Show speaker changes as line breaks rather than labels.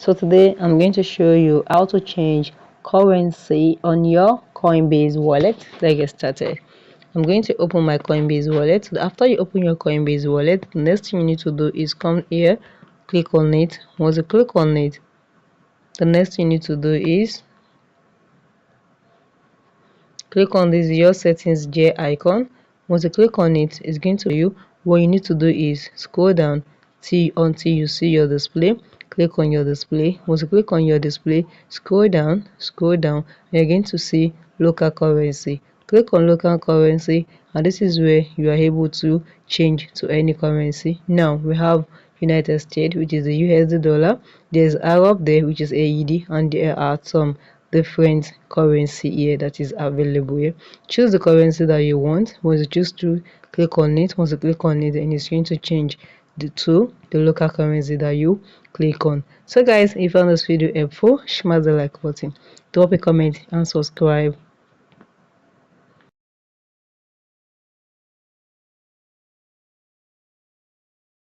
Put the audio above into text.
So today I'm going to show you how to change currency on your Coinbase wallet. Let's get started. I'm going to open my Coinbase wallet. After you open your Coinbase wallet, the next thing you need to do is come here, click on it. Once you click on it, the next thing you need to do is click on this your settings J icon. Once you click on it, it's going to you. What you need to do is scroll down until you see your display. Click on your display. Once you click on your display, scroll down, and you're going to see local currency. Click on local currency, and this is where you are able to change to any currency. Now we have United States, which is the USD dollar. There's Arab there, which is AED, and there are some different currency here that is available here. Choose the currency that you want. Once you choose to, click on it. Once you click on it, then it's going to change to the local currency that you click on. So guys, if you found this video helpful, smash the like button, drop a comment and subscribe.